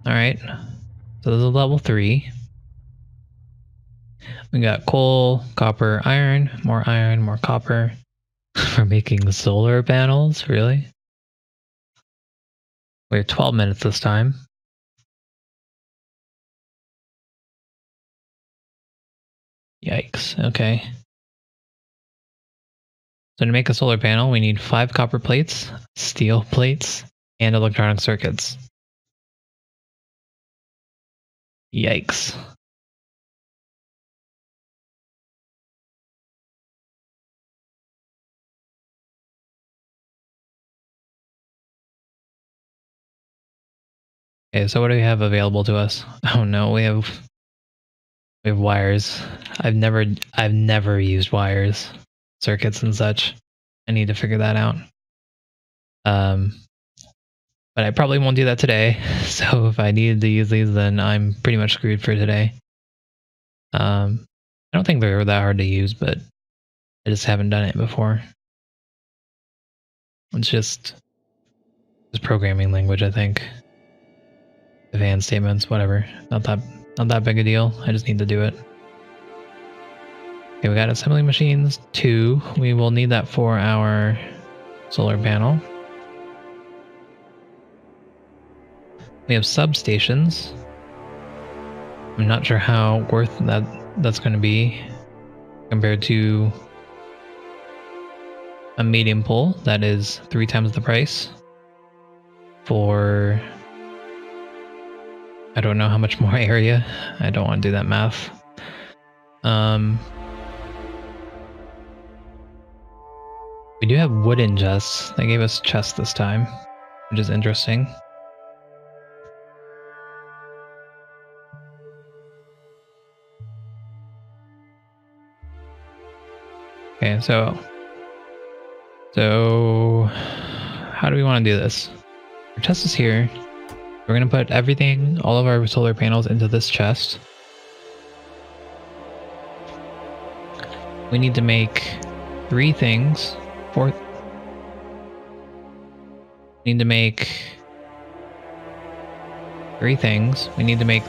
Alright. So this is level 3. We got coal, copper, iron, more copper. For making solar panels, really? We have 12 minutes this time. Yikes, okay. So to make a solar panel, we need 5 copper plates, steel plates, and electronic circuits. Yikes. Okay, so what do we have available to us? Oh no, we have wires. I've never used wires, circuits and such. I need to figure that out. But I probably won't do that today. So if I needed to use these, then I'm pretty much screwed for today. I don't think they're that hard to use, but I just haven't done it before. It's just programming language, I think. Advanced statements, whatever. Not that big a deal. I just need to do it. Okay, we got assembly machines 2. We will need that for our solar panel. We have substations. I'm not sure how worth that's going to be compared to a medium pole that is 3 times the price for I don't know how much more area. I don't want to do that math. We do have wooden chests. They gave us chests this time, which is interesting. Okay, so how do we want to do this? Our chest is here. We're gonna put everything, all of our solar panels into this chest. We need to make 3 things. 4. We need to make 3 things. We need to make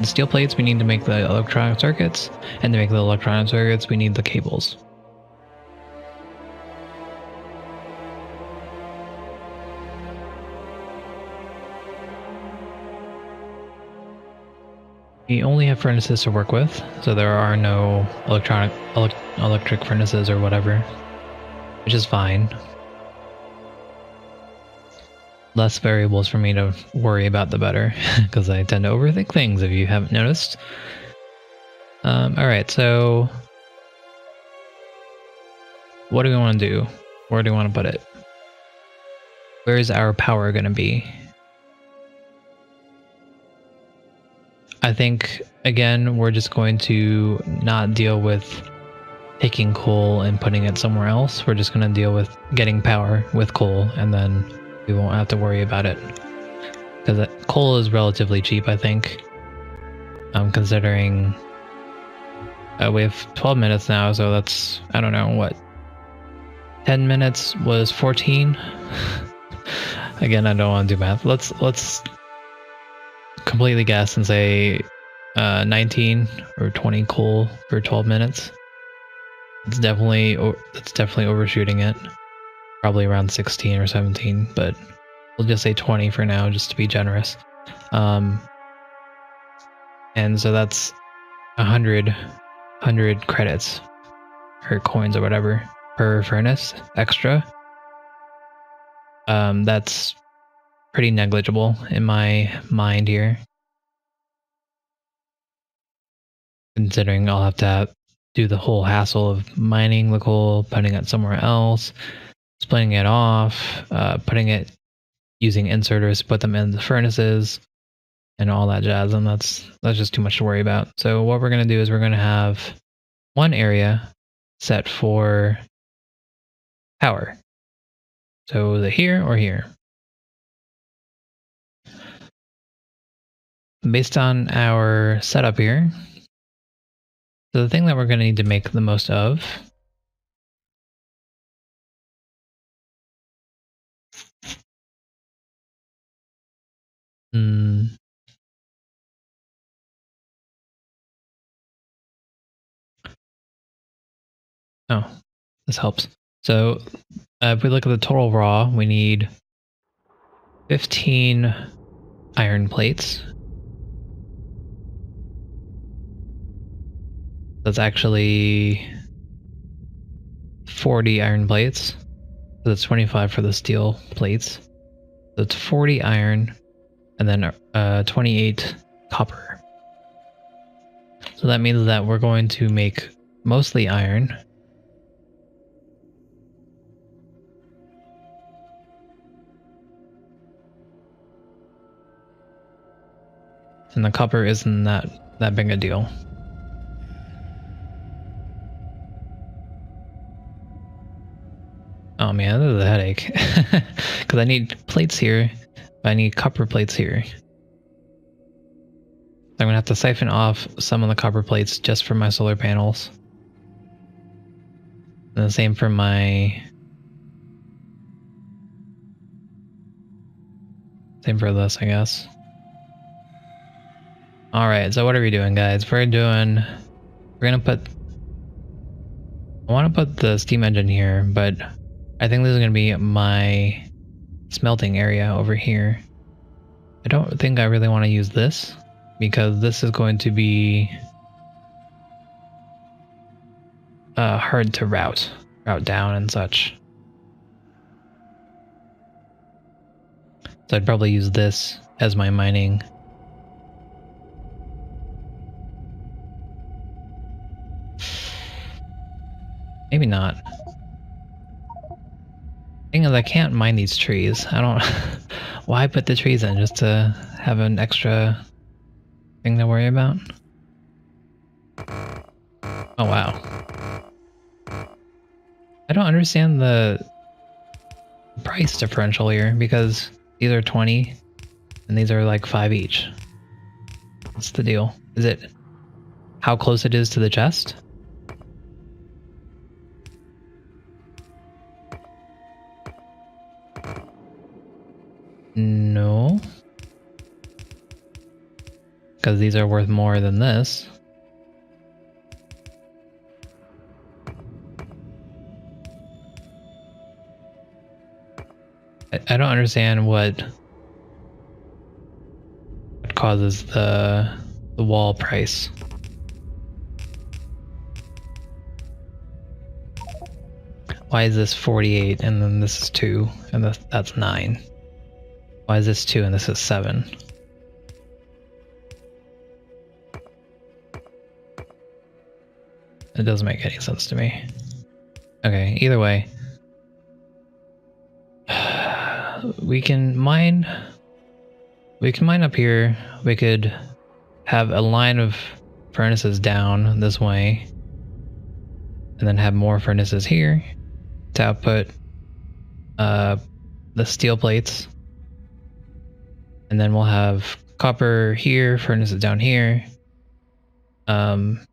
the steel plates, we need to make the electronic circuits, and to make the electronic circuits, we need the cables. We only have furnaces to work with, so there are no electric furnaces or whatever, which is fine. Less variables for me to worry about, the better, because I tend to overthink things, if you haven't noticed. Alright, so what do we want to do? Where do we want to put it? Where is our power going to be? I think, again, we're just going to not deal with taking coal and putting it somewhere else. We're just going to deal with getting power with coal, and then we won't have to worry about it. Because coal is relatively cheap, I think. Considering we have 12 minutes now, so that's, I don't know, what? 10 minutes was 14? Again, I don't want to do math. Let's completely guess and say 19 or 20 coal for 12 minutes. It's definitely overshooting it. Probably around 16 or 17, but we'll just say 20 for now, just to be generous. And so that's 100 credits or coins or whatever per furnace extra. That's pretty negligible in my mind here, considering I'll have to do the whole hassle of mining the coal, putting it somewhere else, splitting it off, putting it using inserters to put them in the furnaces, and all that jazz, and that's just too much to worry about. So what we're going to do is we're going to have one area set for power. So is it here or here? Based on our setup here, so the thing that we're going to need to make the most of Oh, this helps. So if we look at the total raw, we need 15 iron plates. That's actually 40 iron plates. So that's 25 for the steel plates. So it's 40 iron and then 28 copper. So that means that we're going to make mostly iron. And the copper isn't that big a deal. Oh man, this is a headache. Because I need plates here, but I need copper plates here. I'm gonna have to siphon off some of the copper plates just for my solar panels. And the same for my... Same for this, I guess. Alright, so what are we doing, guys? We're gonna put... I want to put the steam engine here, but I think this is gonna be my smelting area over here. I don't think I really want to use this, because this is going to be hard to route down and such. So I'd probably use this as my mining. Maybe not. Thing is, I can't mine these trees. I don't... Why put the trees in? Just to have an extra thing to worry about? Oh wow. I don't understand the price differential here, because these are 20 and these are like 5 each. What's the deal? Is it how close it is to the chest? No. Because these are worth more than this. I don't understand what causes the wall price. Why is this 48 and then this is 2 and that's 9? Why is this 2 and this is 7? It doesn't make any sense to me. Okay, either way. We can mine up here. We could have a line of furnaces down this way, and then have more furnaces here to output the steel plates, and then we'll have copper here, furnaces down here, copper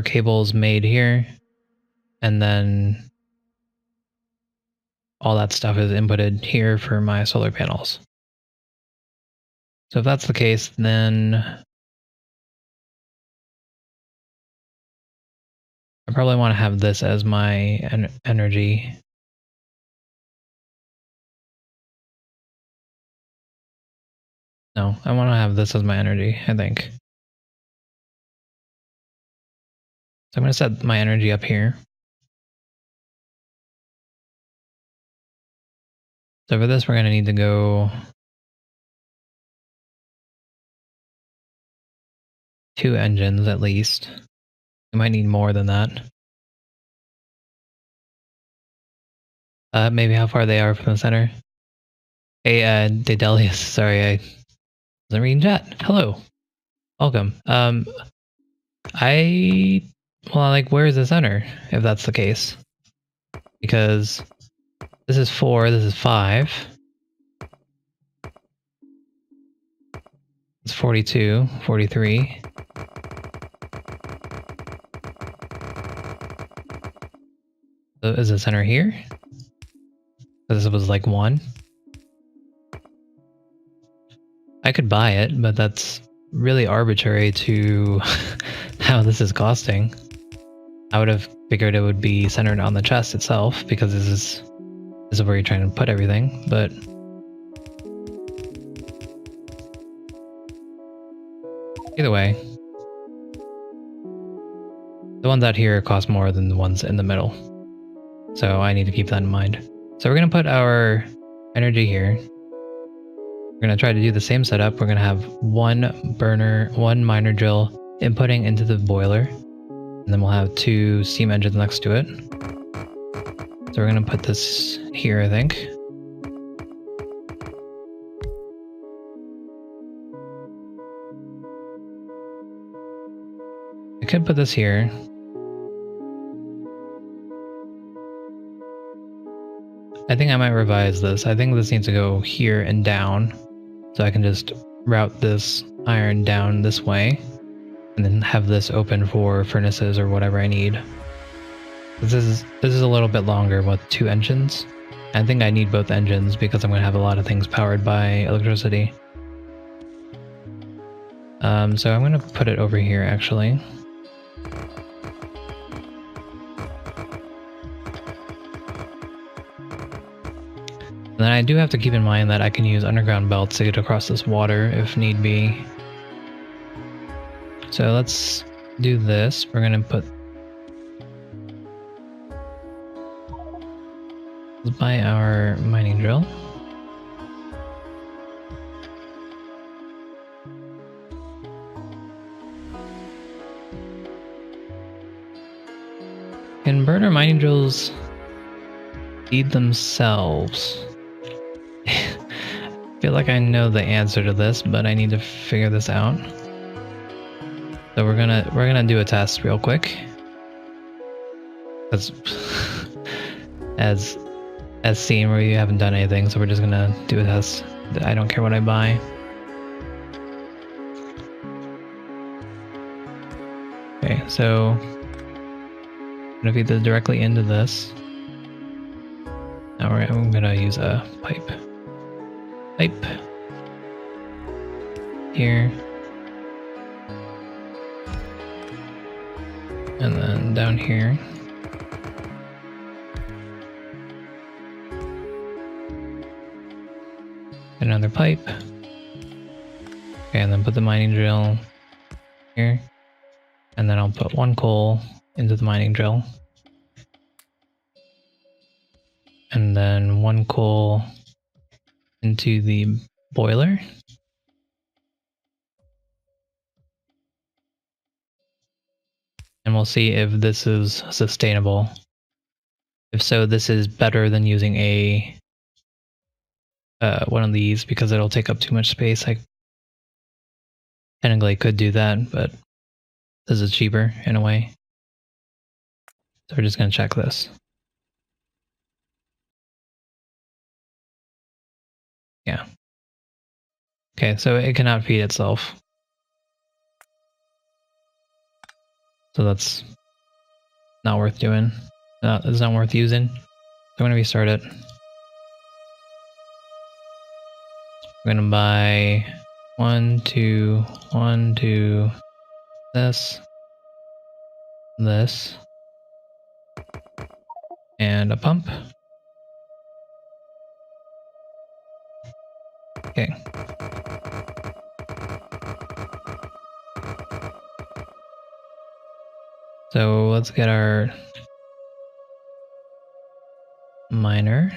cables made here, and then all that stuff is inputted here for my solar panels. So if that's the case, then I probably want to have this as my energy. No, I want to have this as my energy, I think. So I'm going to set my energy up here. So for this, we're going to need to go 2 engines at least. We might need more than that. Maybe how far they are from the center. Hey, Daedalius, sorry, I wasn't reading chat. Hello. Welcome. Well, like, where's the center, if that's the case? Because this is 4, this is 5. It's 42, 43. So is the center here? This was like 1. I could buy it, but that's really arbitrary to how this is costing. I would have figured it would be centered on the chest itself because this is where you're trying to put everything, but either way, the ones out here cost more than the ones in the middle. So I need to keep that in mind. So we're going to put our energy here. We're going to try to do the same setup. We're going to have one burner, one miner drill inputting into the boiler. And then we'll have 2 steam engines next to it. So we're going to put this here, I think. I could put this here. I think I might revise this. I think this needs to go here and down. So I can just route this iron down this way. And then have this open for furnaces or whatever I need. This is a little bit longer with 2 engines. I think I need both engines because I'm going to have a lot of things powered by electricity. So I'm going to put it over here actually. And then I do have to keep in mind that I can use underground belts to get across this water if need be. So let's do this. We're going to put... Let's buy our mining drill. Can burner mining drills feed themselves? I feel like I know the answer to this, but I need to figure this out. So we're gonna do a test real quick. As seen, we haven't done anything, so we're just gonna do a test. I don't care what I buy. Okay, so I'm gonna feed this directly into this. Now I'm gonna use a pipe. Here. And then down here. Another pipe. Okay, and then put the mining drill here. And then I'll put 1 coal into the mining drill. And then 1 coal into the boiler. And we'll see if this is sustainable. If so, this is better than using a one of these because it'll take up too much space. I technically could do that, but this is cheaper in a way. So we're just going to check this. Yeah. Okay, so it cannot feed itself. So that's not worth doing. It's not worth using. So I'm going to restart it. I'm going to buy 1, 2, 1, 2, this, and a pump. Okay. So let's get our miner.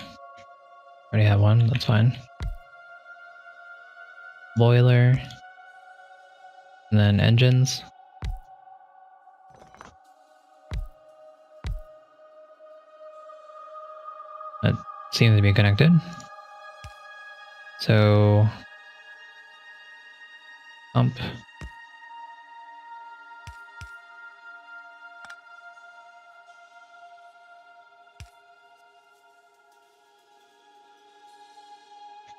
Already have one, that's fine. Boiler. And then engines. That seems to be connected. So pump.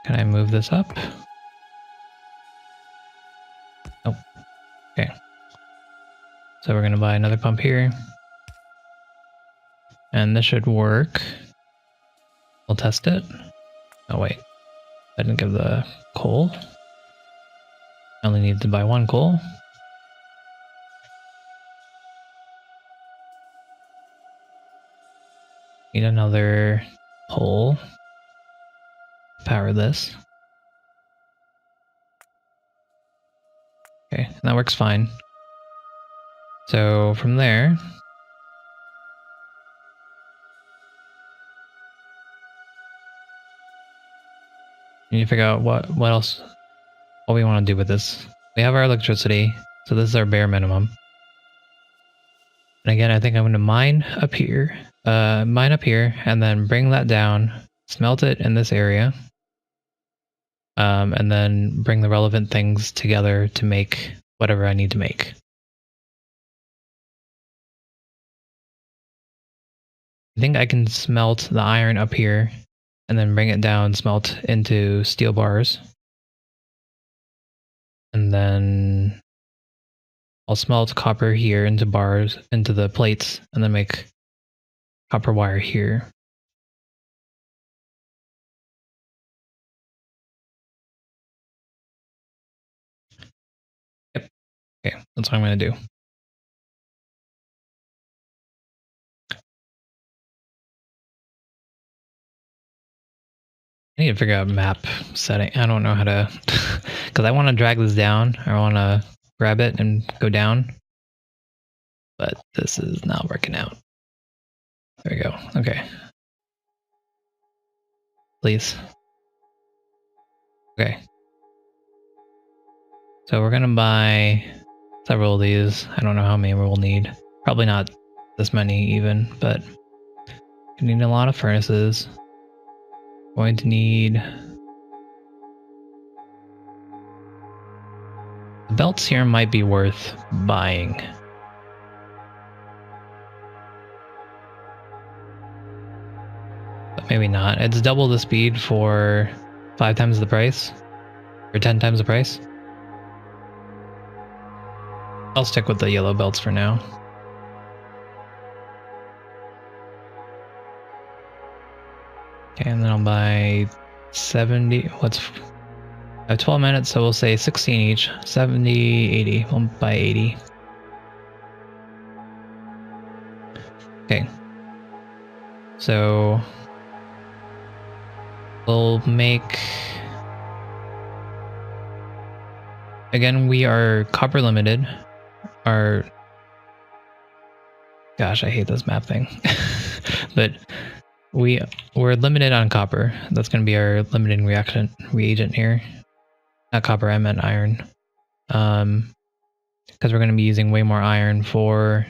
Can I move this up? Nope. Okay. So we're going to buy another pump here. And this should work. We'll test it. Oh wait, I didn't give the coal. I only need to buy 1 coal. Need another pole. Power this. Okay, that works fine. So from there, we need to figure out what else, what we want to do with this. We have our electricity, so this is our bare minimum. And again, I think I'm going to mine up here, and then bring that down, smelt it in this area, and then bring the relevant things together to make whatever I need to make. I think I can smelt the iron up here, and then bring it down, smelt into steel bars. And then I'll smelt copper here into bars, into the plates, and then make copper wire here. Yep. Okay, that's what I'm going to do. I need to figure out map setting. I don't know how to, because I want to drag this down. I want to grab it and go down, but this is not working out. There we go. Okay. Please. Okay. So we're gonna buy several of these. I don't know how many we'll need. Probably not this many even, but we need a lot of furnaces. Going to need the belts here might be worth buying. But maybe not. It's double the speed for 5 times the price. Or 10 times the price. I'll stick with the yellow belts for now. Okay, and then I'll buy 70. I have 12 minutes, so we'll say 16 each. 70, 80. We'll buy 80. Okay. So we'll make... Again, we are copper limited. Gosh, I hate this map thing. But we're limited on copper. That's going to be our limiting reagent here. Not copper, I meant iron. Because we're going to be using way more iron for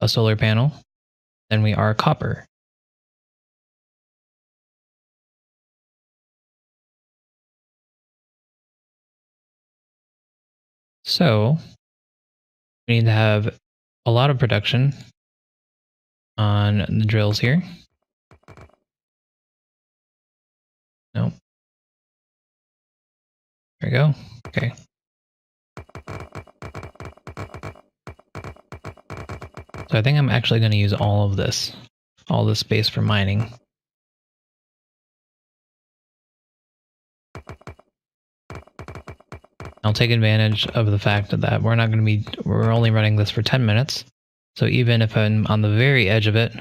a solar panel than we are copper. So we need to have a lot of production on the drills here. Nope. There we go. Okay. So I think I'm actually going to use all this space for mining. I'll take advantage of the fact that we're only running this for 10 minutes. So even if I'm on the very edge of it,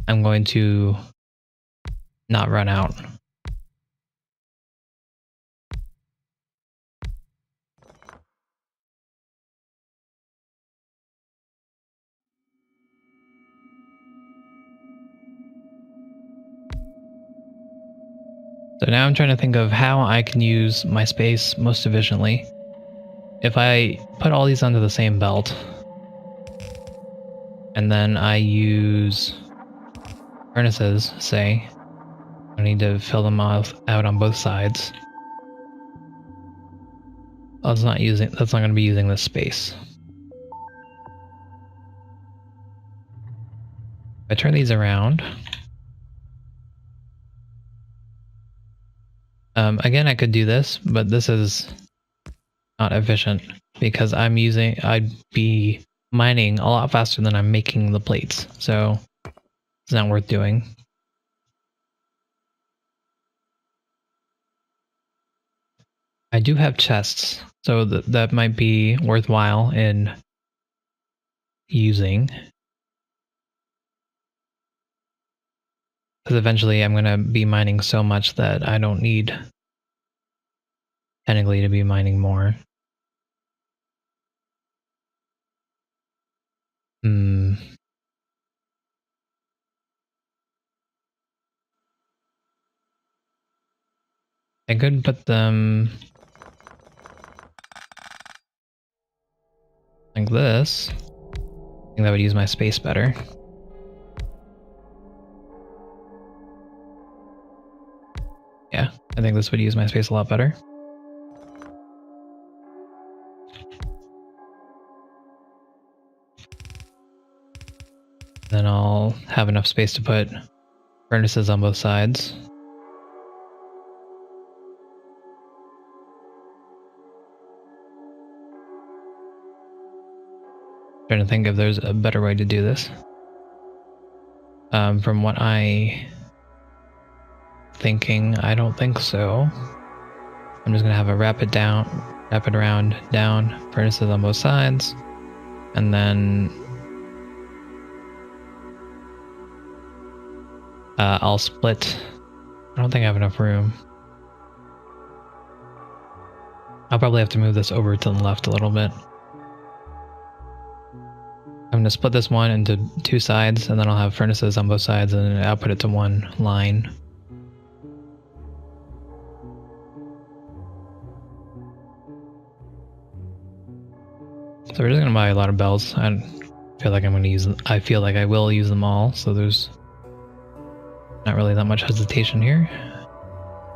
I'm going to not run out. So now I'm trying to think of how I can use my space most efficiently. If I put all these onto the same belt, and then I use furnaces, say, I need to fill them out on both sides. That's not going to be using this space. If I turn these around, again, I could do this, but this is not efficient because I'd be mining a lot faster than I'm making the plates. So it's not worth doing. I do have chests, so that might be worthwhile in using. Because eventually I'm going to be mining so much that I don't need technically to be mining more. I could put them like this. I think that would use my space better. Yeah, I think this would use my space a lot better. Then I'll have enough space to put furnaces on both sides. Trying to think if there's a better way to do this. From what I thinking, I don't think so. I'm just gonna have a rapid around, down, furnaces on both sides, and then I'll split. I don't think I have enough room. I'll probably have to move this over to the left a little bit. I'm gonna split this one into two sides, and then I'll have furnaces on both sides, and I'll put it to one line. So we're just gonna buy a lot of bells. I feel like I'm gonna use them. I feel like I will use them all, so there's not really that much hesitation here.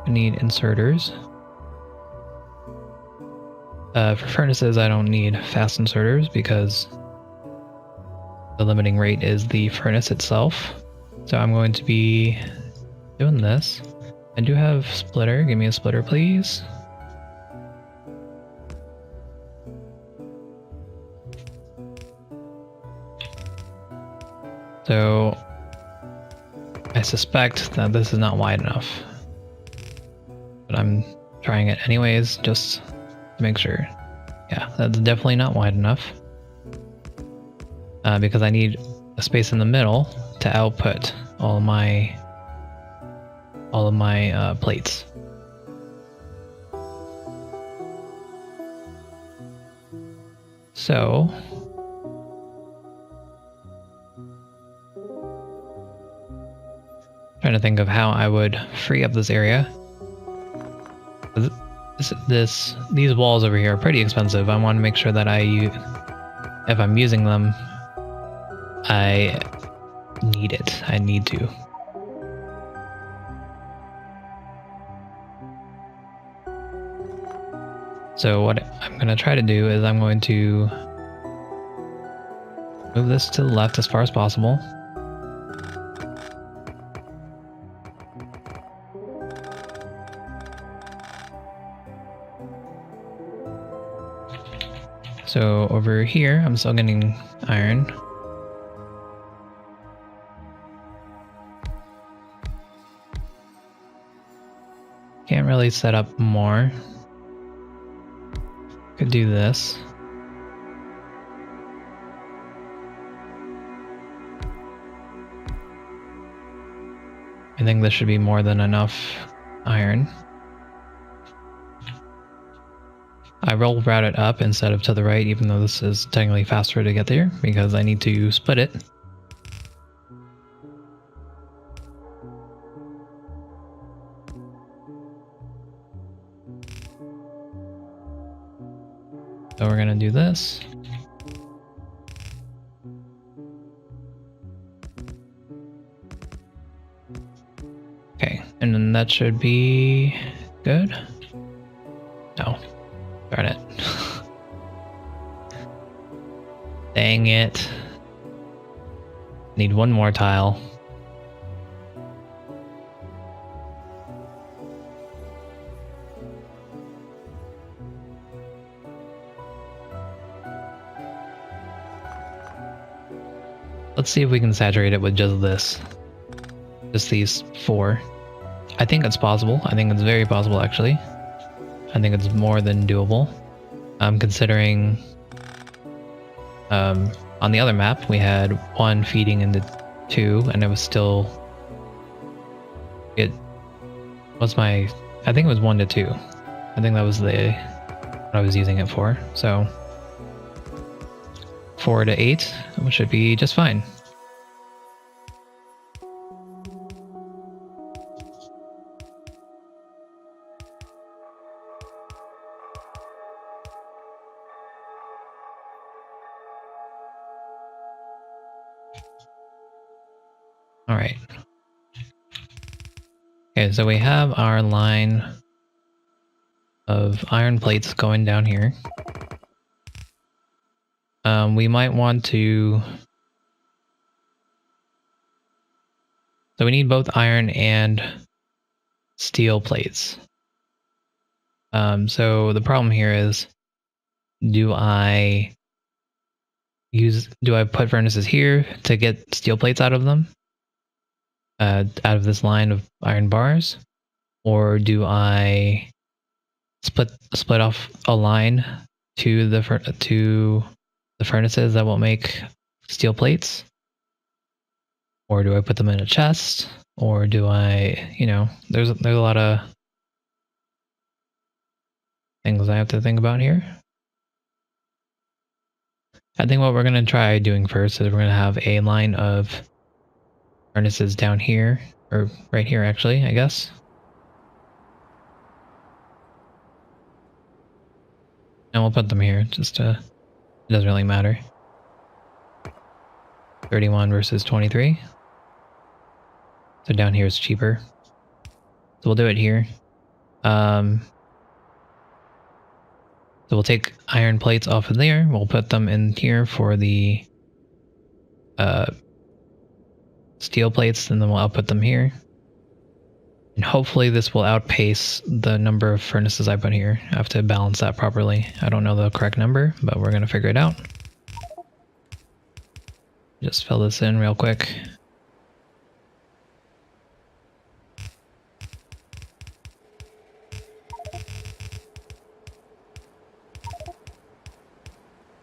I need inserters. For furnaces, I don't need fast inserters because the limiting rate is the furnace itself. So I'm going to be doing this. I do have splitter. Give me a splitter, please. So I suspect that this is not wide enough, but I'm trying it anyways just to make sure. Yeah, that's definitely not wide enough. Because I need a space in the middle to output all of my plates. So trying to think of how I would free up this area. These walls over here are pretty expensive. I want to make sure that if I'm using them, I need it. I need to. So what I'm going to try to do is I'm going to move this to the left as far as possible. So over here, I'm still getting iron. Can't really set up more. Could do this. I think this should be more than enough iron. I will route it up instead of to the right, even though this is technically faster to get there, because I need to split it. So we're gonna do this. Okay, and then that should be good. No. Darn it. Dang it. Need one more tile. Let's see if we can saturate it with just this. Just these four. I think it's possible. I think it's very possible, actually. I think it's more than doable. Considering on the other map we had one feeding into two, and it was still It was I think it was 1 to 2. I think that was what I was using it for. So 4 to 8, which should be just fine. All right. Okay, so we have our line of iron plates going down here. We might want to... So we need both iron and steel plates. So the problem here is, do I put furnaces here to get steel plates out of them? Out of this line of iron bars? Or do I split off a line to the furnaces that will make steel plates? Or do I put them in a chest? Or do I, there's a lot of things I have to think about here. I think what we're going to try doing first is we're going to have a line of furnaces down here, or right here actually, I guess. And we'll put them here, it doesn't really matter. 31 versus 23. So down here is cheaper. So we'll do it here. So we'll take iron plates off of there. We'll put them in here for the steel plates, and then we'll output them here. And hopefully this will outpace the number of furnaces I put here. I have to balance that properly. I don't know the correct number, but we're going to figure it out. Just fill this in real quick.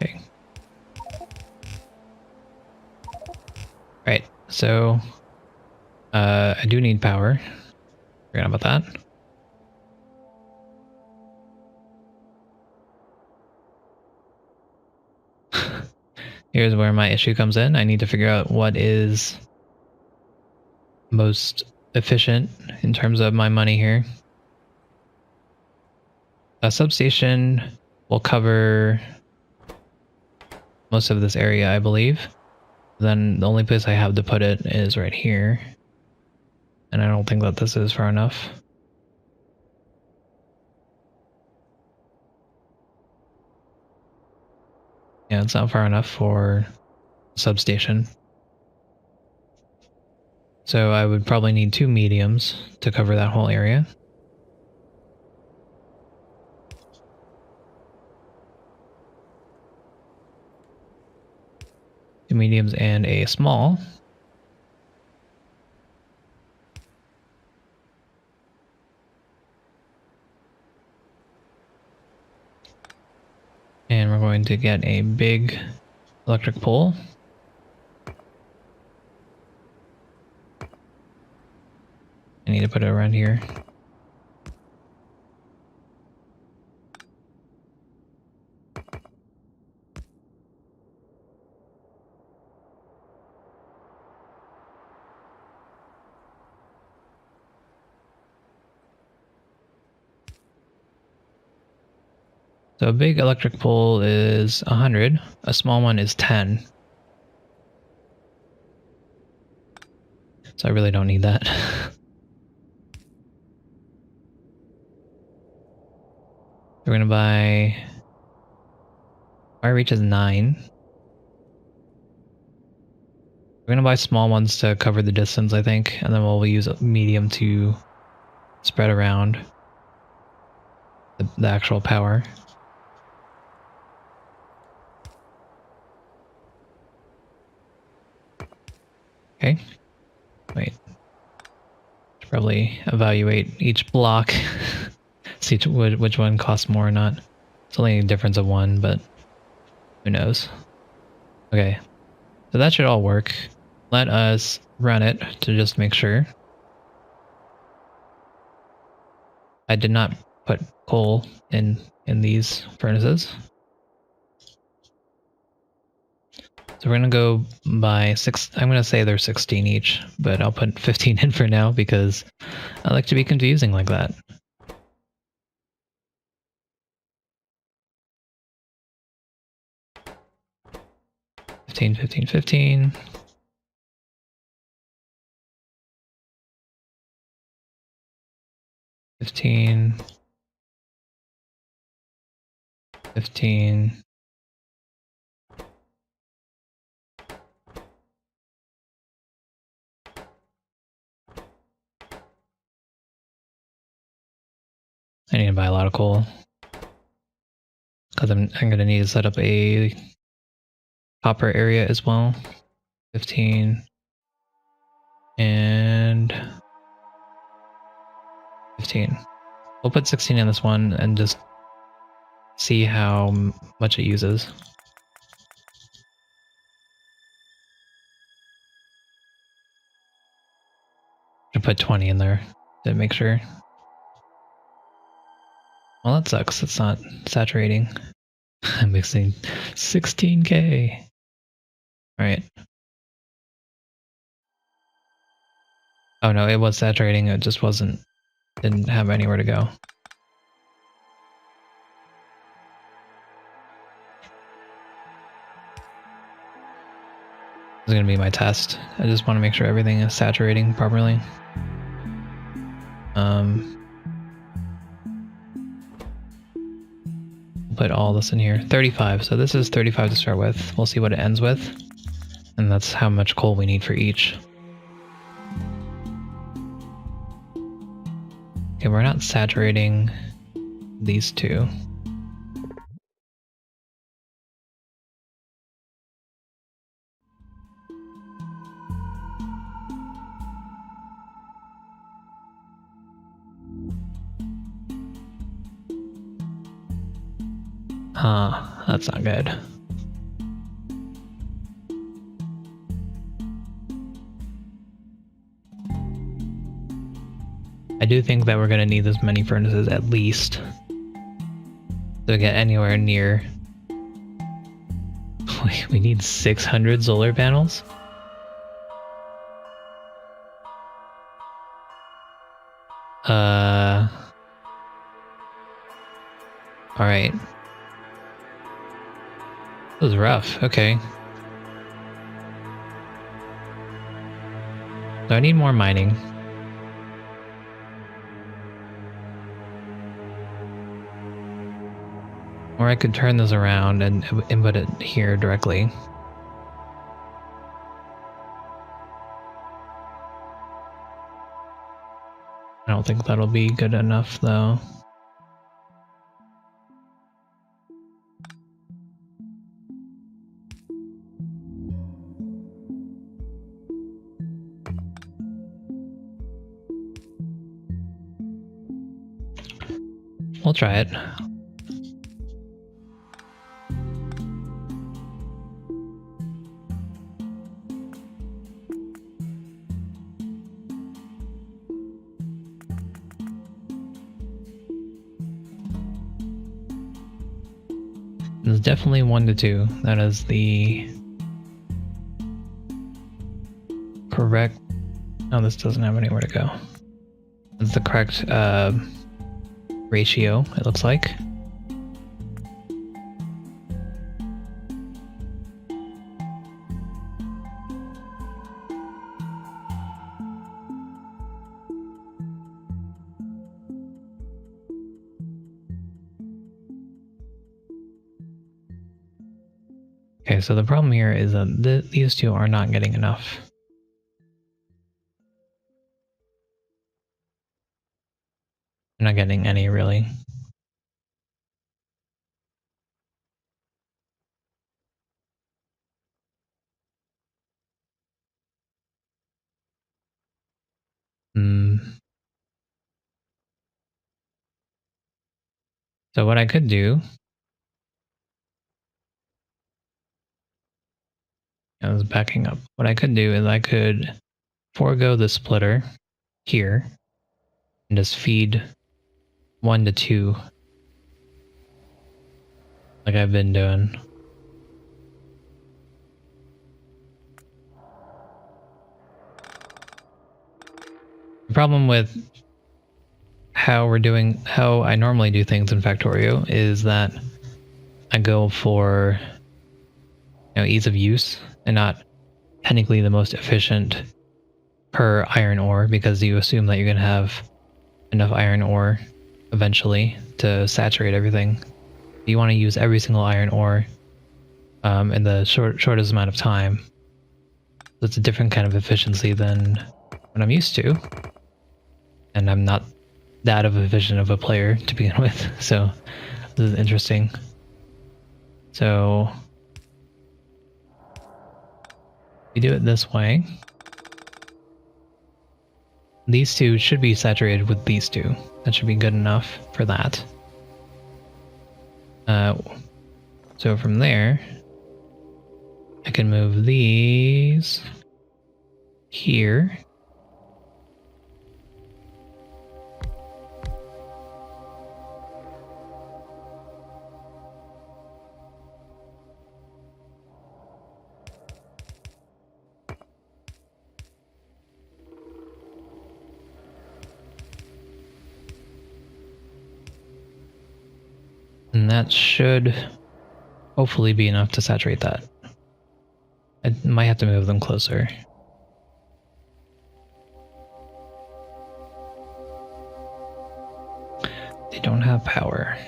Okay. Right, so I do need power. Forgot about that. Here's where my issue comes in. I need to figure out what is most efficient in terms of my money here. A substation will cover most of this area, I believe. Then the only place I have to put it is right here. And I don't think that this is far enough. Yeah, it's not far enough for a substation. So I would probably need 2 mediums to cover that whole area. Two mediums and a small. And we're going to get a big electric pole. I need to put it around here. So a big electric pole is 100, a small one is 10. So I really don't need that. We're gonna buy... Fire reach is 9. We're gonna buy small ones to cover the distance, I think, and then we'll use a medium to spread around the actual power. Okay. Wait. Should probably evaluate each block. See which one costs more or not. It's only a difference of 1, but who knows. Okay. So that should all work. Let us run it to just make sure. I did not put coal in these furnaces. So we're gonna go by six. I'm gonna say they're 16 each, but I'll put 15 in for now because I like to be confusing like that. 15, 15, 15. 15. 15. I need to buy a lot of coal because I'm gonna need to set up a copper area as well. 15 and 15. We'll put 16 in this one and just see how much it uses. I put 20 in there to make sure. Well, that sucks. It's not saturating. I'm mixing 16K. Alright. Oh no, it was saturating. It just didn't have anywhere to go. This is gonna be my test. I just want to make sure everything is saturating properly. Put all this in here. 35. So this is 35 to start with. We'll see what it ends with. And that's how much coal we need for each. Okay, we're not saturating these two. Huh, that's not good. I do think that we're going to need this many furnaces at least to get anywhere near. We need 600 solar panels? Alright. That was rough, okay. So I need more mining. Or I could turn this around and input it here directly. I don't think that'll be good enough though. We'll try it. It's definitely 1 to 2. That is the correct. No, this doesn't have anywhere to go. That's the correct ratio, it looks like. Okay, so the problem here is that these two are not getting enough. They're not getting any, really. So what I could do, I was backing up. What I could do is I could forego the splitter here and just feed 1 to 2, like I've been doing. The problem with how I normally do things in Factorio is that I go for, you know, ease of use and not technically the most efficient per iron ore, because you assume that you're going to have enough iron ore eventually to saturate everything. You want to use every single iron ore in the shortest amount of time. It's a different kind of efficiency than what I'm used to, and I'm not that efficient of a player to begin with, so this is interesting. So we do it this way. These two should be saturated with these two. That should be good enough for that. So from there, I can move these here. And that should hopefully be enough to saturate that. I might have to move them closer. They don't have power.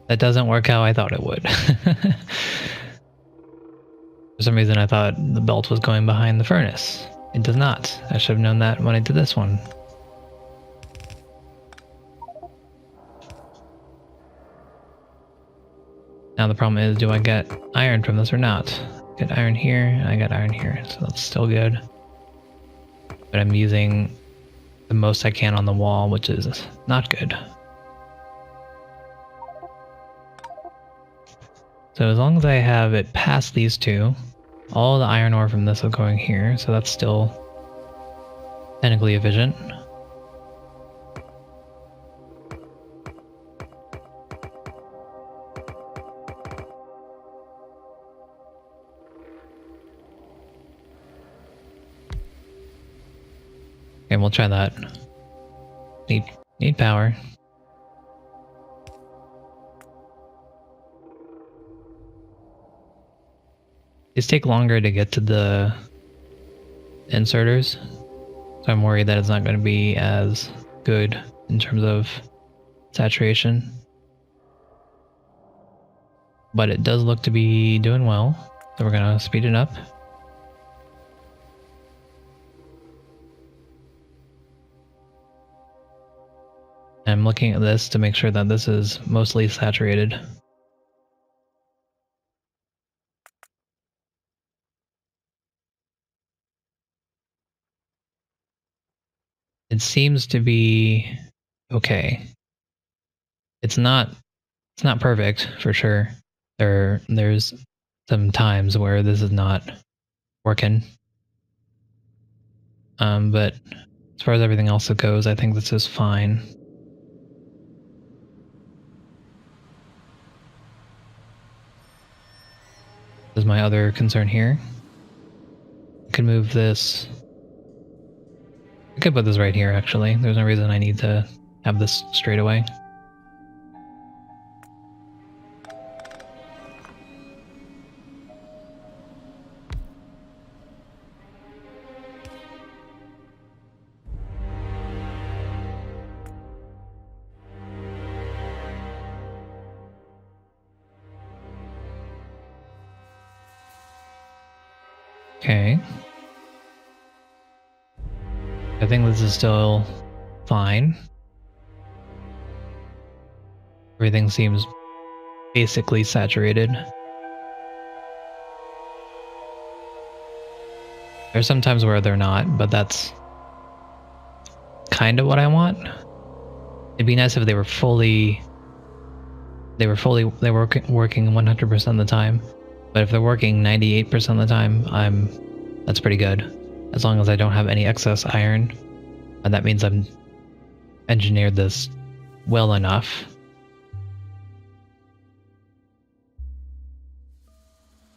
That doesn't work how I thought it would. For some reason I thought the belt was going behind the furnace. It does not. I should have known that when I did this one. Now the problem is, do I get iron from this or not? Get iron here, and I got iron here, so that's still good. But I'm using the most I can on the wall, which is not good. So as long as I have it past these two, all the iron ore from this is going here, so that's still technically efficient. Okay, we'll try that. Need power. These take longer to get to the inserters, so I'm worried that it's not going to be as good in terms of saturation. But it does look to be doing well, so we're going to speed it up. I'm looking at this to make sure that this is mostly saturated. It seems to be okay. It's not perfect for sure. There's some times where this is not working. But as far as everything else goes, I think this is fine. This is my other concern here. I can move this. I could put this right here, actually. There's no reason I need to have this straight away. Okay. I think this is still fine. Everything seems basically saturated. There's some times where they're not, but that's kind of what I want. It'd be nice if they were working 100% of the time. But if they're working 98% of the time, that's pretty good. As long as I don't have any excess iron. And that means I'm engineered this well enough.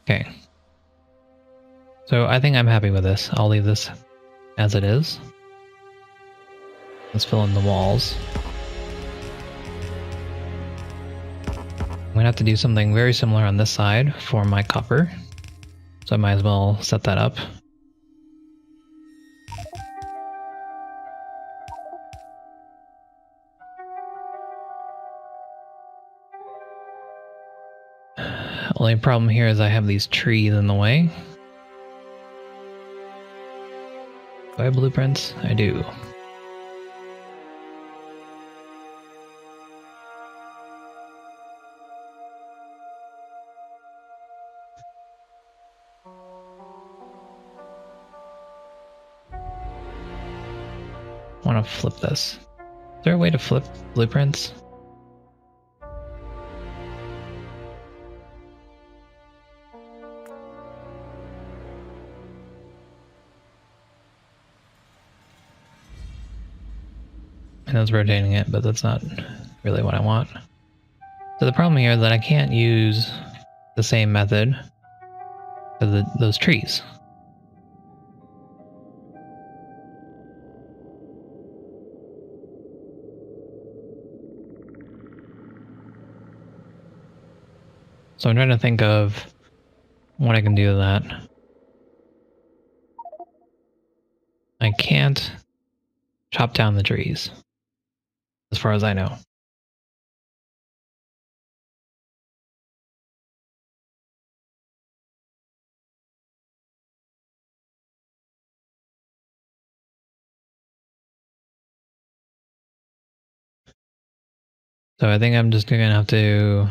Okay. So I think I'm happy with this. I'll leave this as it is. Let's fill in the walls. I'm gonna have to do something very similar on this side for my copper. So I might as well set that up. Only problem here is I have these trees in the way. Do I have blueprints? I do. I want to flip this. Is there a way to flip blueprints? I know it's rotating it, but that's not really what I want. So the problem here is that I can't use the same method for those trees. So I'm trying to think of what I can do with that. I can't chop down the trees, as far as I know. So I think I'm just gonna have to...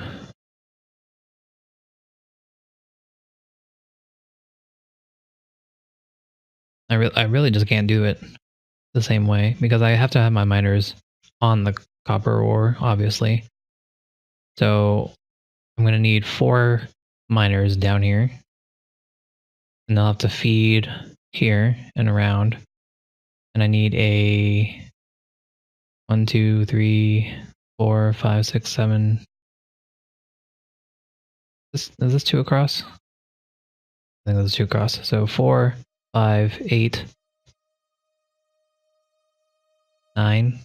I really just can't do it the same way, because I have to have my miners on the copper ore, obviously. So I'm gonna need 4 miners down here. And they'll have to feed here and around. And I need a 1, 2, 3, 4, 5, 6, 7. Is this 2 across? I think that's 2 across. So 4, 5, 8, 9.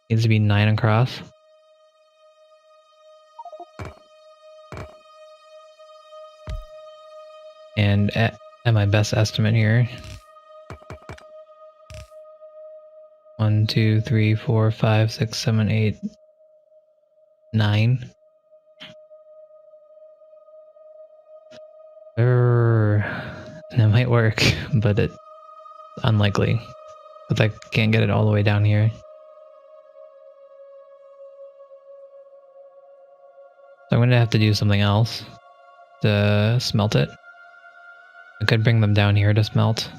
Needs to be 9 across. And at my best estimate here, 1, 2, 3, 4, 5, 6, 7, 8, 9. That might work, but it's unlikely, because I can't get it all the way down here. So I'm going to have to do something else to smelt it. I could bring them down here to smelt,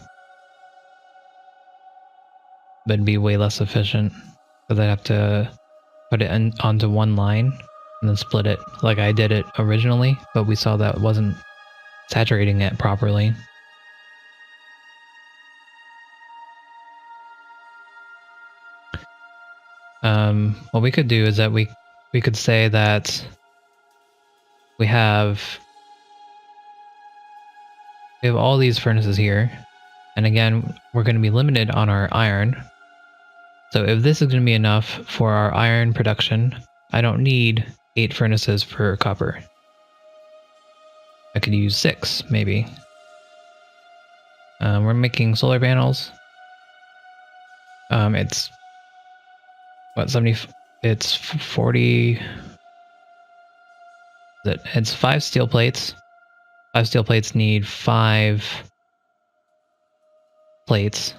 but it'd be way less efficient, because I'd have to put it onto one line and then split it like I did it originally, but we saw that it wasn't saturating it properly. What we could do is that we could say that we have all these furnaces here, and again, we're going to be limited on our iron. So if this is going to be enough for our iron production, I don't need 8 furnaces for copper. I could use 6, maybe. We're making solar panels. It's what, 70? It's 40. It's 5 steel plates. 5 steel plates need 5 plates.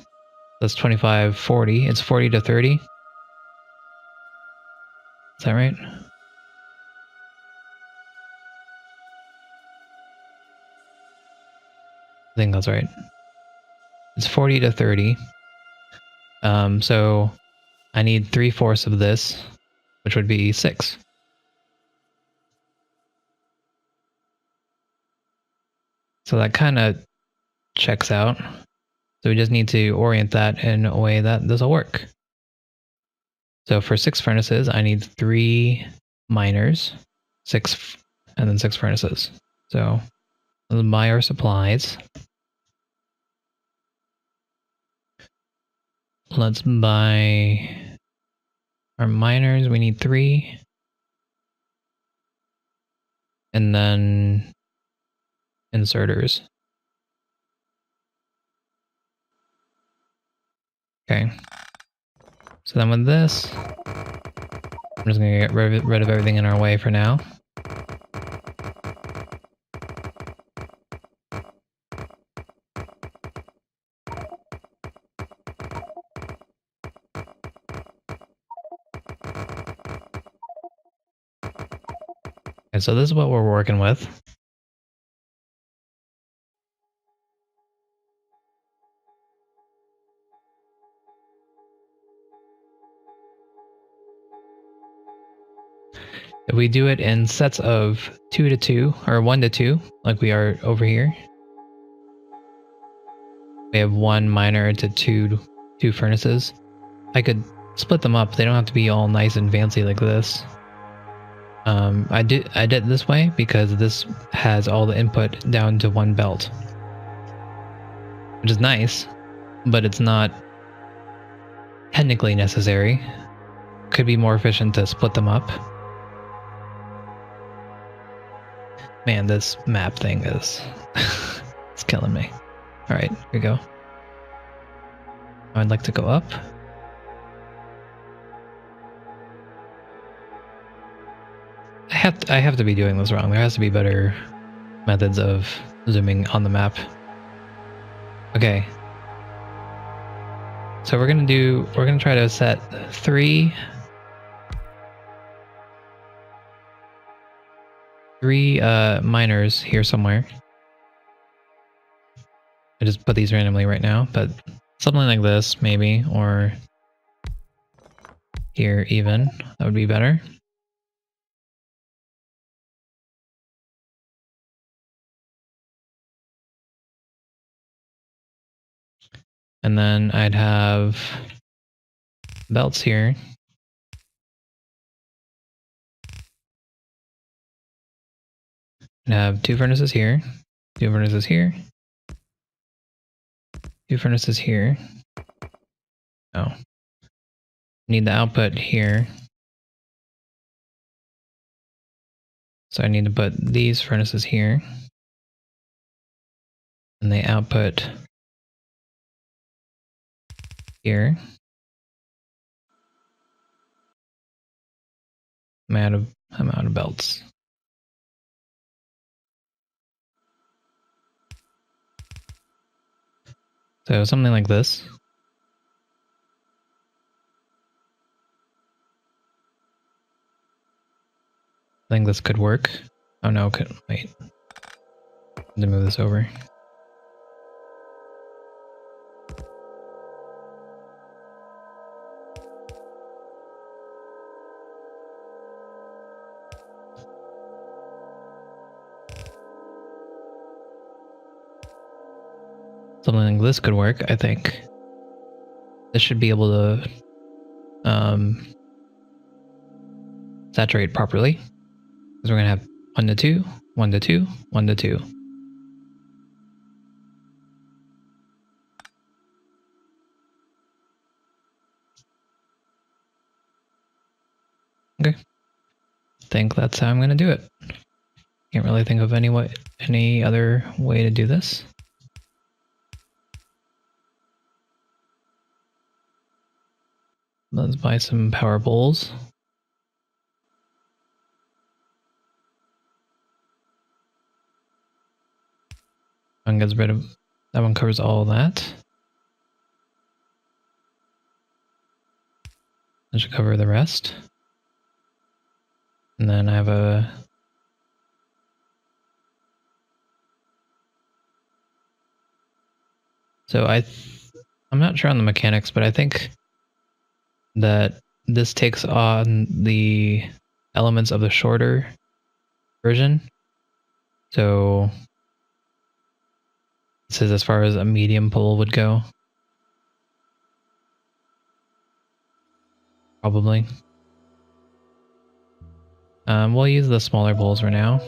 That's 25, 40. It's 40 to 30. Is that right? I think that's right. It's 40 to 30. So I need 3/4 of this, which would be 6. So that kind of checks out. So we just need to orient that in a way that this will work. So for 6 furnaces, I need 3 miners, 6, and then 6 furnaces. So let's buy our supplies. Let's buy our miners. We need 3. And then inserters. Okay. So then with this, I'm just going to get rid of everything in our way for now. Okay, so this is what we're working with. If we do it in sets of 2 to 2 or 1 to 2, like we are over here, we have 1 miner to 2 furnaces. I could split them up. They don't have to be all nice and fancy like this. I did it this way because this has all the input down to 1 belt, which is nice, but it's not technically necessary. Could be more efficient to split them up. Man, this map thing is it's killing me. All right, here we go. I'd like to go up. I have to be doing this wrong. There has to be better methods of zooming on the map. Okay. So we're gonna try to set 3 miners here somewhere. I just put these randomly right now, but something like this maybe, or here even, that would be better. And then I'd have belts here. I'd have 2 furnaces here, 2 furnaces here, 2 furnaces here. Oh. Need the output here. So I need to put these furnaces here. And the output here. I'm out of belts. So something like this. I think this could work. Oh no, wait. I have to move this over. Something like this could work, I think. This should be able to saturate properly. Because we're gonna have 1 to 2, 1 to 2, 1 to 2. Okay. I think that's how I'm gonna do it. Can't really think of any other way to do this. Let's buy some power bowls. One gets rid of that. One covers all of that. That should cover the rest. And then I have a I'm not sure on the mechanics, but I think that this takes on the elements of the shorter version. So this is as far as a medium pull would go. Probably. We'll use the smaller pulls for now.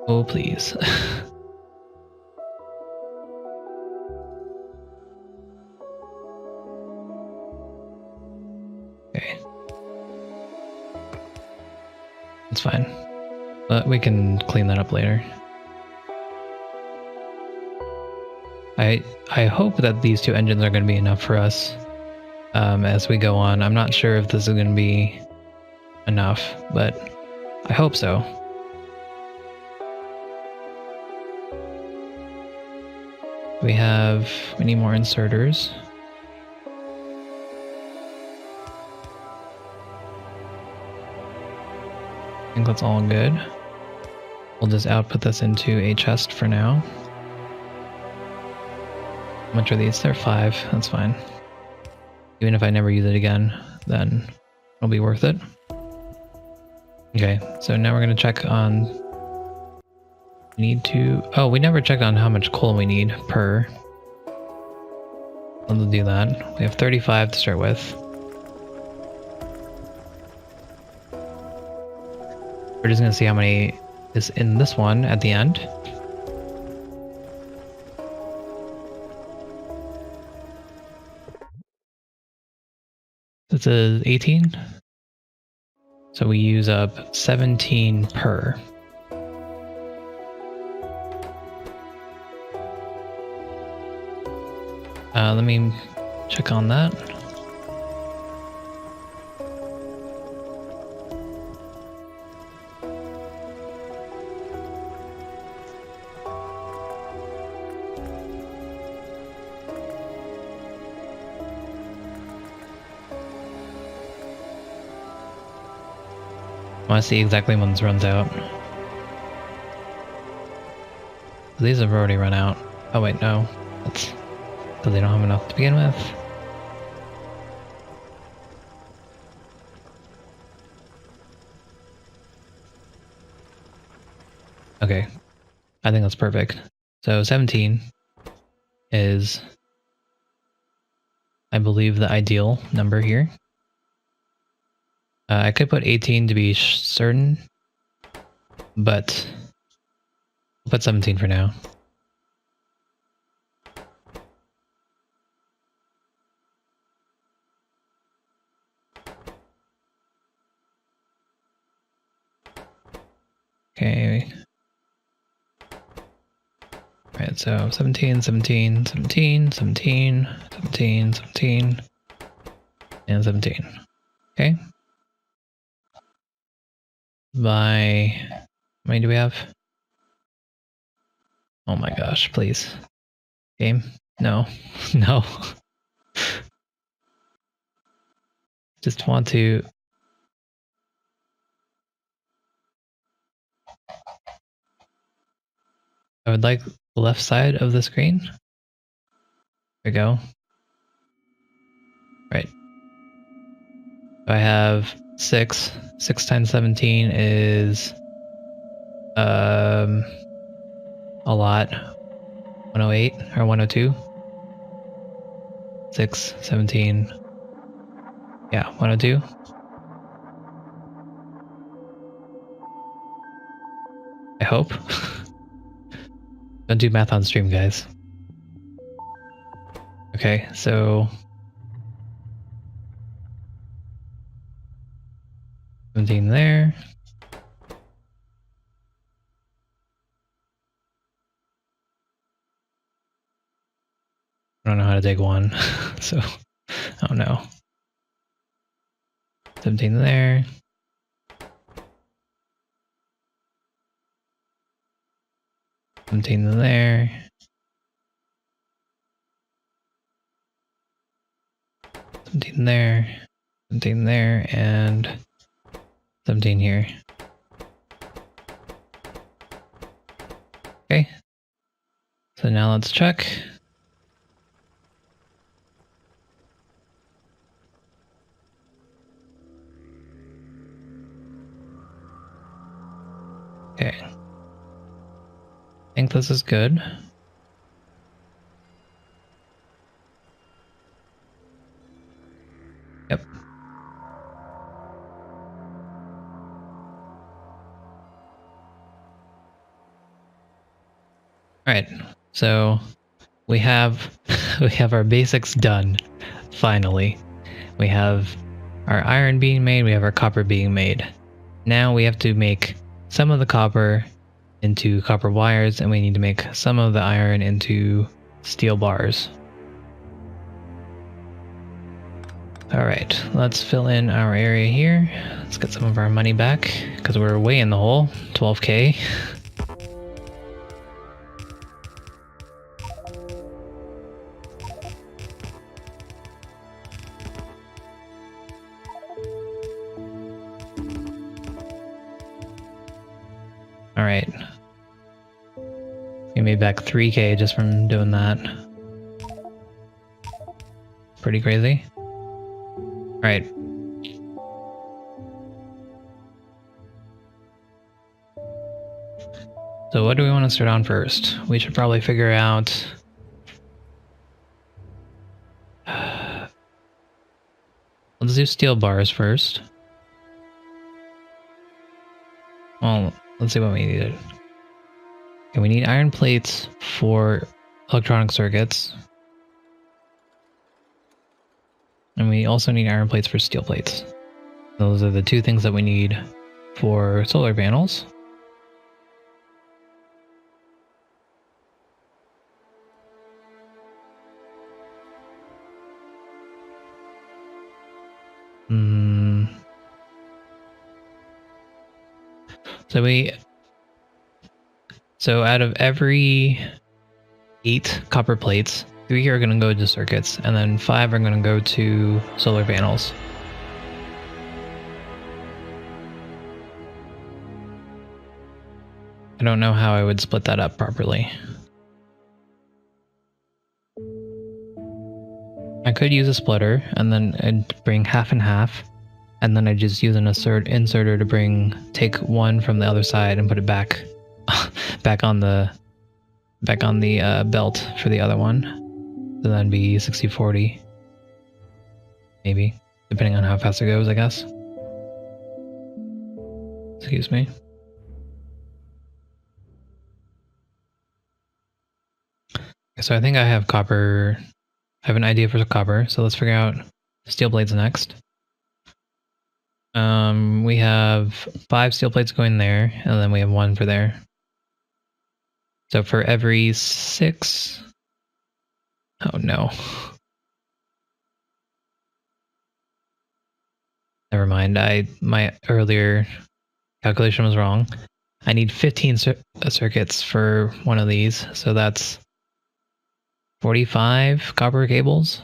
Oh, please. Okay. It's fine. But we can clean that up later. I hope that these two engines are going to be enough for us as we go on. I'm not sure if this is going to be enough, but I hope so. We need more inserters. I think that's all good. We'll just output this into a chest for now. How much are these? They're 5. That's fine. Even if I never use it again, then it'll be worth it. Okay, so now we're going to check on... Oh, we never checked on how much coal we need per. Let's do that. We have 35 to start with. We're just going to see how many is in this one at the end. This is 18. So we use up 17 per. Let me check on that. I want to see exactly when this runs out. These have already run out. Oh wait, no. That's because they don't have enough to begin with. Okay. I think that's perfect. So 17 is, I believe, the ideal number here. I could put 18 to be certain, but I'll put 17 for now. Okay. Alright, so 17, 17, 17, 17, 17, 17, and 17. Okay. By... how many do we have? Oh my gosh, please. Game? No. No. Just want to... I would like the left side of the screen. There we go. Right. I have 6. 6 times 17 is... a lot. 108 or 102. 6, 17. Yeah, 102. I hope. Don't do math on stream, guys. Okay, so 17 there. I don't know how to take one, so I don't know. 17 there. 17 there. 17 there. 17 there, and 17 here. Okay. So now let's check. Okay. I think this is good. Yep. Alright, so we have our basics done, finally. We have our iron being made, we have our copper being made. Now we have to make some of the copper into copper wires, and we need to make some of the iron into steel bars. Alright, let's fill in our area here. Let's get some of our money back, because we're way in the hole, 12k. Alright. We made back 3k just from doing that. Pretty crazy. Alright. So what do we want to start on first? We should probably figure out... Let's do steel bars first. Well, let's see what we needed. Okay, we need iron plates for electronic circuits. And we also need iron plates for steel plates. Those are the two things that we need for solar panels. So out of every 8 copper plates, 3 are going to go to circuits, and then 5 are going to go to solar panels. I don't know how I would split that up properly. I could use a splitter, and then I'd bring half and half, and then I'd just use an inserter to take one from the other side and put it back on the belt for the other one. So that'd be 60-40. Maybe, depending on how fast it goes, I guess. Excuse me. So I think I have copper. I have an idea for the copper, so let's figure out steel plates next. We have 5 steel plates going there, and then we have 1 for there. So for every 6... Oh no. Never mind, my earlier calculation was wrong. I need 15 circuits for one of these, so that's 45 copper cables.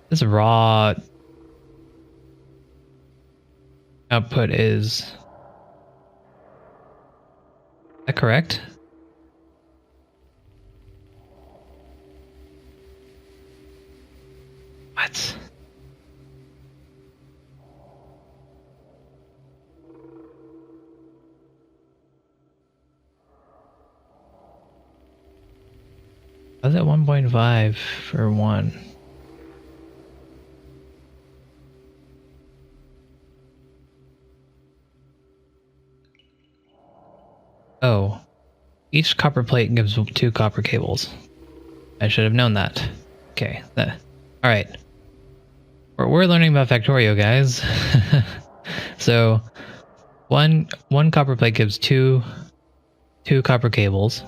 This raw output is that correct? What? How's it 1.5 for 1? Oh, each copper plate gives 2 copper cables. I should have known that. Okay, all right. We're learning about Factorio, guys. So, one copper plate gives two copper cables.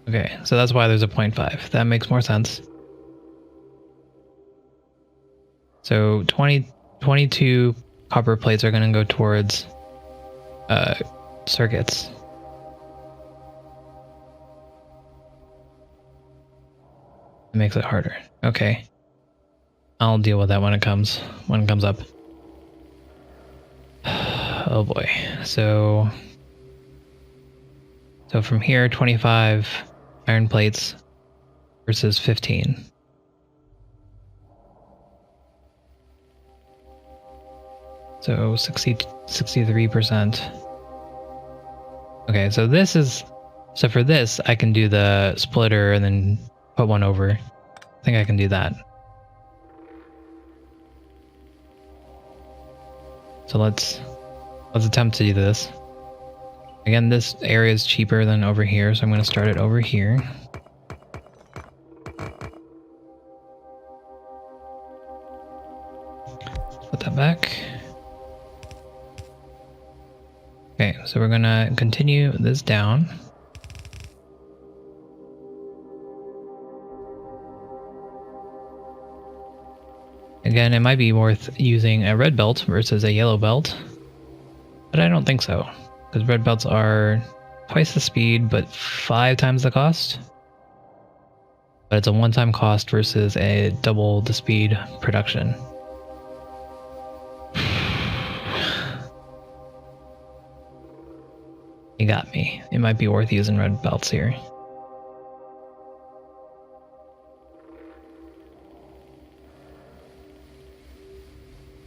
Okay, so that's why there's a 0.5. That makes more sense. So 22 copper plates are going to go towards circuits. It makes it harder. Okay. I'll deal with that when it comes up. Oh boy. So from here, 25 iron plates versus 15. So 63%. Okay, so this is... So for this, I can do the splitter and then put one over. I think I can do that. So let's attempt to do this. Again, this area is cheaper than over here, so I'm going to start it over here. Put that back. Okay, so we're going to continue this down. Again, it might be worth using a red belt versus a yellow belt, but I don't think so, because red belts are twice the speed, but 5 times the cost. But it's a one-time cost versus a double the speed production. You got me. It might be worth using red belts here.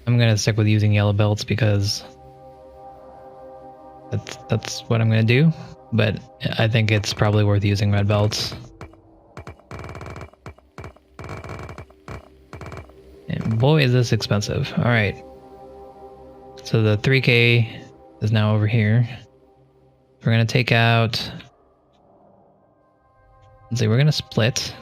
I'm gonna stick with using yellow belts because that's what I'm gonna do, but I think it's probably worth using red belts. And boy, is this expensive. All right. So the 3K is now over here. We're gonna take out... Let's see, we're gonna split.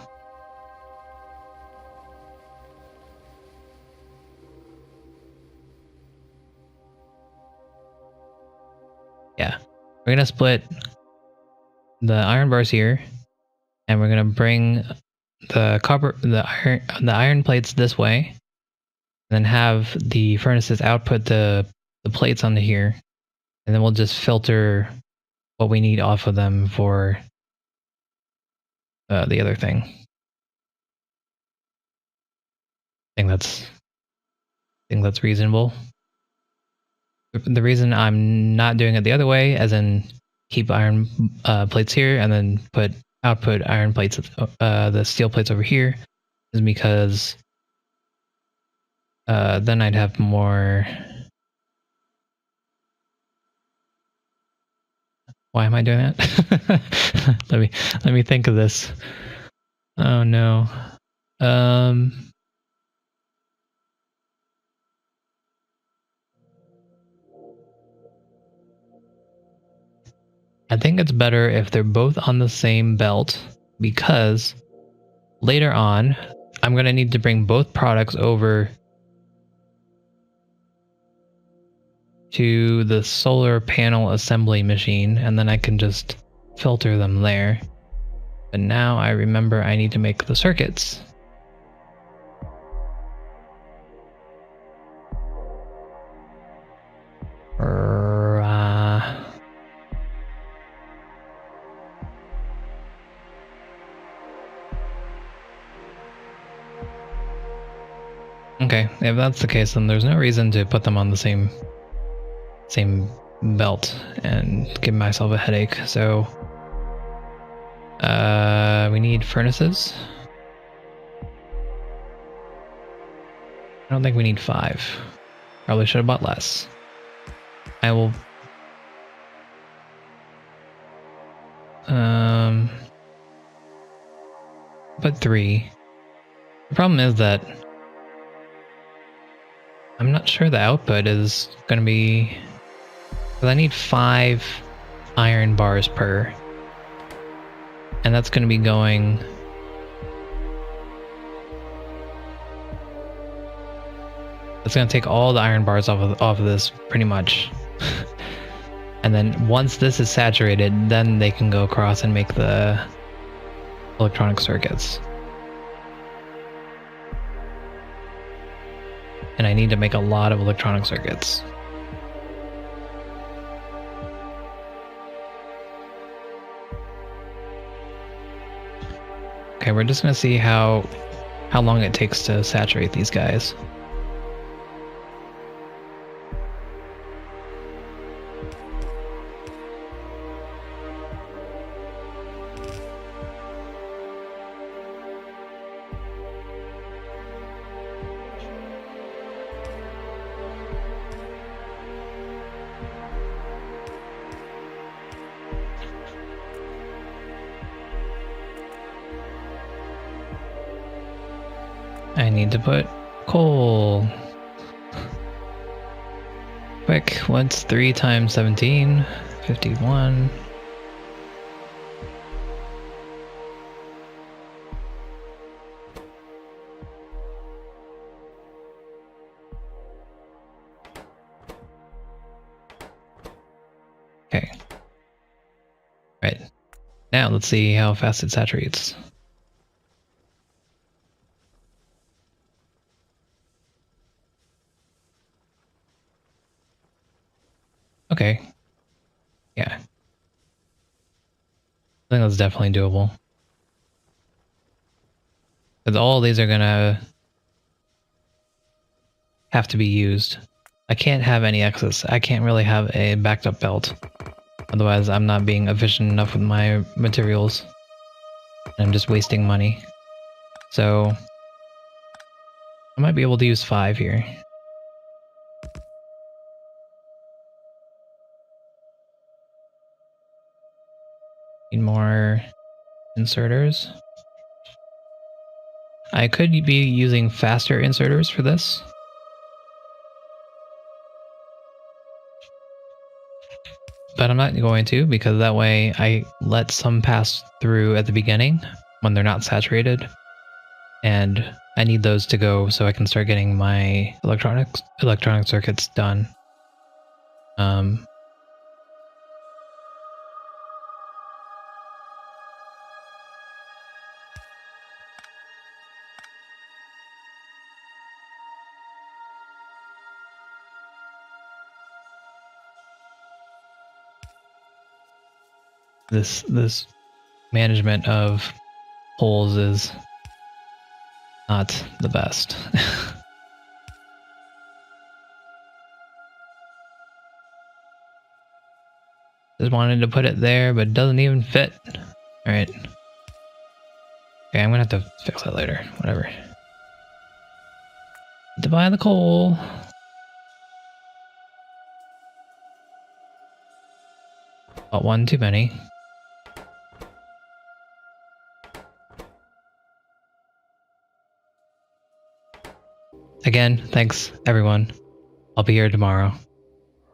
Yeah, we're gonna split the iron bars here, and we're gonna bring the iron plates this way, and then have the furnaces output the plates onto here, and then we'll just filter what we need off of them for the other thing. I think that's reasonable. The reason I'm not doing it the other way, as in keep iron plates here and then output iron plates, the steel plates over here, is because then I'd have more... Why am I doing that? let me think of this. Oh no. I think it's better if they're both on the same belt, because later on I'm going to need to bring both products over to the solar panel assembly machine, and then I can just filter them there. But now I remember I need to make the circuits. Okay, if that's the case, then there's no reason to put them on the same belt and give myself a headache. So we need furnaces. I don't think we need 5. Probably should have bought less. I will put 3. The problem is that I'm not sure the output is going to be... Because I need 5 iron bars per. And that's going to be going... It's going to take all the iron bars off of this, pretty much. And then once this is saturated, then they can go across and make the electronic circuits. And I need to make a lot of electronic circuits. Okay, Okay, we're just gonna see how long it takes to saturate these guys. I need to put coal. Quick, what's 3 times 17? 51. Okay. Right. Now let's see how fast it saturates. Okay. Yeah. I think that's definitely doable. Because all these are gonna have to be used. I can't have any excess. I can't really have a backed up belt. Otherwise, I'm not being efficient enough with my materials. I'm just wasting money. So, I might be able to use 5 here. Need more inserters. I could be using faster inserters for this. But I'm not going to, because that way I let some pass through at the beginning when they're not saturated. And I need those to go so I can start getting my electronic circuits done. This management of holes is not the best. Just wanted to put it there, but it doesn't even fit. Alright. Okay, I'm gonna have to fix that later. Whatever. Need to buy the coal. Bought one too many. Again, thanks everyone. I'll be here tomorrow.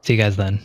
See you guys then.